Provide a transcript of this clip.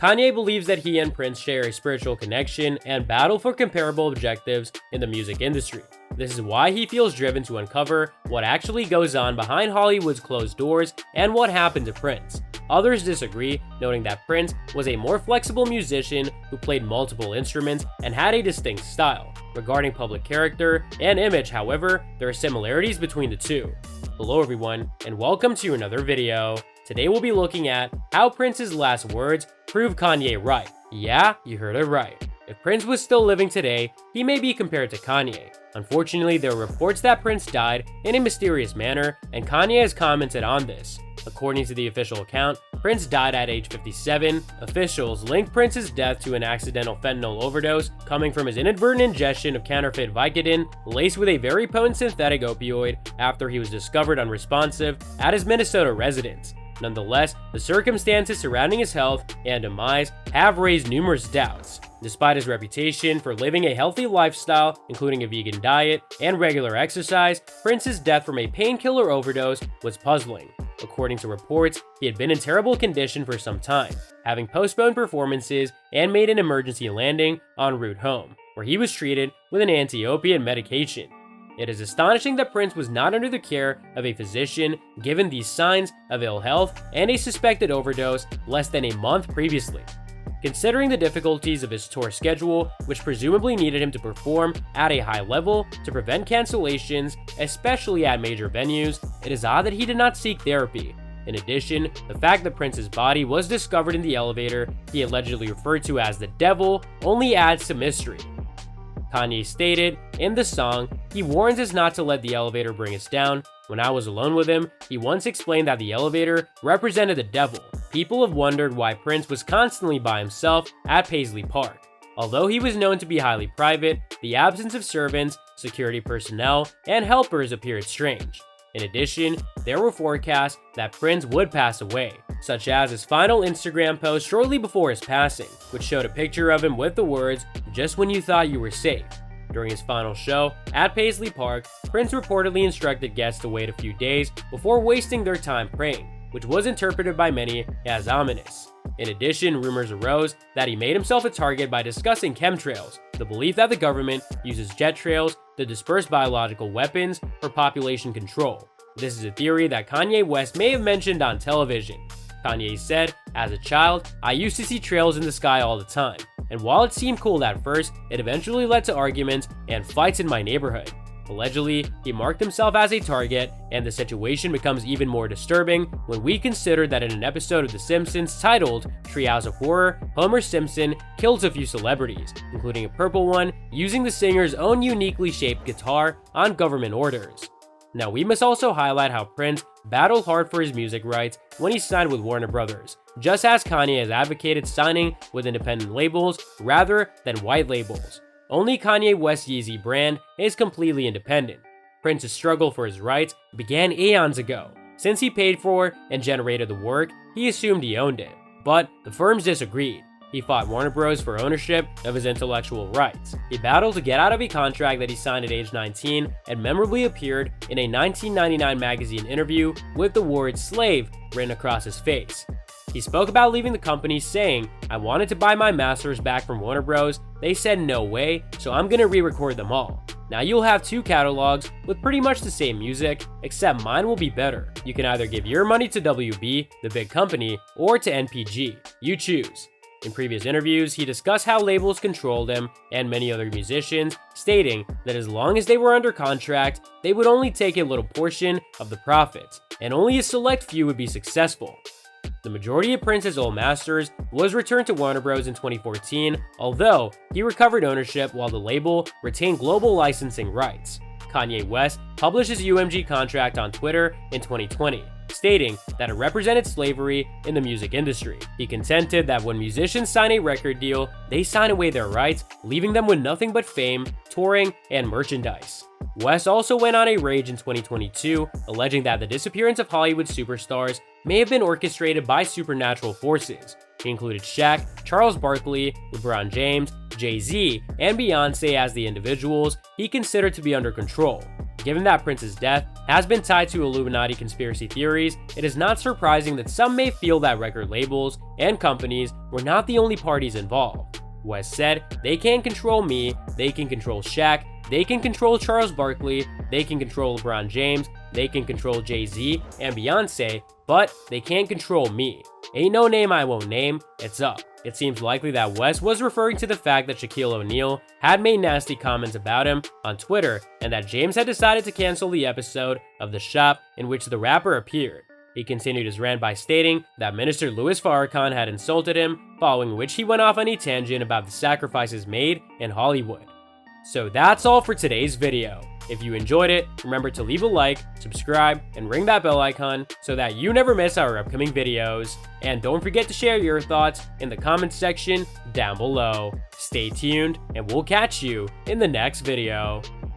Kanye believes that he and Prince share a spiritual connection and battle for comparable objectives in the music industry. This is why he feels driven to uncover what actually goes on behind Hollywood's closed doors and what happened to Prince. Others disagree, noting that Prince was a more flexible musician who played multiple instruments and had a distinct style. Regarding public character and image, however, there are similarities between the two. Hello everyone, and welcome to another video. Today we'll be looking at how Prince's last words prove Kanye right. Yeah, you heard it right. If Prince was still living today, he may be compared to Kanye. Unfortunately, there are reports that Prince died in a mysterious manner, and Kanye has commented on this. According to the official account, Prince died at age 57. Officials linked Prince's death to an accidental fentanyl overdose coming from his inadvertent ingestion of counterfeit Vicodin laced with a very potent synthetic opioid after he was discovered unresponsive at his Minnesota residence. Nonetheless, the circumstances surrounding his health and demise have raised numerous doubts. Despite his reputation for living a healthy lifestyle, including a vegan diet and regular exercise, Prince's death from a painkiller overdose was puzzling. According to reports, he had been in terrible condition for some time, having postponed performances and made an emergency landing en route home, where he was treated with an anti-opiate medication. It is astonishing that Prince was not under the care of a physician given these signs of ill health and a suspected overdose less than a month previously. Considering the difficulties of his tour schedule, which presumably needed him to perform at a high level to prevent cancellations, especially at major venues, it is odd that he did not seek therapy. In addition, the fact that Prince's body was discovered in the elevator he allegedly referred to as the devil only adds to mystery. Kanye stated in the song, he warns us not to let the elevator bring us down. When I was alone with him, he once explained that the elevator represented the devil. People have wondered why Prince was constantly by himself at Paisley Park. Although he was known to be highly private, the absence of servants, security personnel, and helpers appeared strange. In addition, there were forecasts that Prince would pass away, such as his final Instagram post shortly before his passing, which showed a picture of him with the words, "Just when you thought you were safe." During his final show at Paisley Park, Prince reportedly instructed guests to wait a few days before wasting their time praying, which was interpreted by many as ominous. In addition, rumors arose that he made himself a target by discussing chemtrails, the belief that the government uses jet trails to disperse biological weapons for population control. This is a theory that Kanye West may have mentioned on television. Kanye said, "As a child, I used to see trails in the sky all the time, and while it seemed cool at first, it eventually led to arguments and fights in my neighborhood." Allegedly, he marked himself as a target, and the situation becomes even more disturbing when we consider that in an episode of The Simpsons titled Treehouse of Horror, Homer Simpson kills a few celebrities, including a purple one, using the singer's own uniquely shaped guitar on government orders. Now, we must also highlight how Prince battled hard for his music rights when he signed with Warner Brothers, just as Kanye has advocated signing with independent labels rather than white labels. Only Kanye West's Yeezy brand is completely independent. Prince's struggle for his rights began eons ago. Since he paid for and generated the work, he assumed he owned it. But the firms disagreed. He fought Warner Bros. For ownership of his intellectual rights. He battled to get out of a contract that he signed at age 19 and memorably appeared in a 1999 magazine interview with the word slave written across his face. He spoke about leaving the company saying, "I wanted to buy my masters back from Warner Bros. They said no way, so I'm gonna re-record them all. Now you'll have two catalogs with pretty much the same music, except mine will be better. You can either give your money to WB, the big company, or to NPG. You choose." In previous interviews, he discussed how labels controlled him and many other musicians, stating that as long as they were under contract, they would only take a little portion of the profits, and only a select few would be successful. The majority of Prince's old masters was returned to Warner Bros. In 2014, although he recovered ownership while the label retained global licensing rights. Kanye West published his UMG contract on Twitter in 2020, stating that it represented slavery in the music industry. He contended that when musicians sign a record deal, they sign away their rights, leaving them with nothing but fame, touring, and merchandise. West also went on a rage in 2022, alleging that the disappearance of Hollywood superstars may have been orchestrated by supernatural forces. He included Shaq, Charles Barkley, LeBron James, Jay-Z, and Beyonce as the individuals he considered to be under control. given that Prince's death has been tied to Illuminati conspiracy theories, it is not surprising that some may feel that record labels and companies were not the only parties involved. West said, "They can't control me, they can control Shaq, they can control Charles Barkley, they can control LeBron James, they can control Jay-Z and Beyonce, but they can't control me. Ain't no name I won't name, it's up." It seems likely that West was referring to the fact that Shaquille O'Neal had made nasty comments about him on Twitter, and that James had decided to cancel the episode of The Shop in which the rapper appeared. He continued his rant by stating that Minister Louis Farrakhan had insulted him, following which he went off on a tangent about the sacrifices made in Hollywood. So that's all for today's video. If you enjoyed it, remember to leave a like, subscribe, and ring that bell icon so that you never miss our upcoming videos. And don't forget to share your thoughts in the comments section down below. Stay tuned, and we'll catch you in the next video.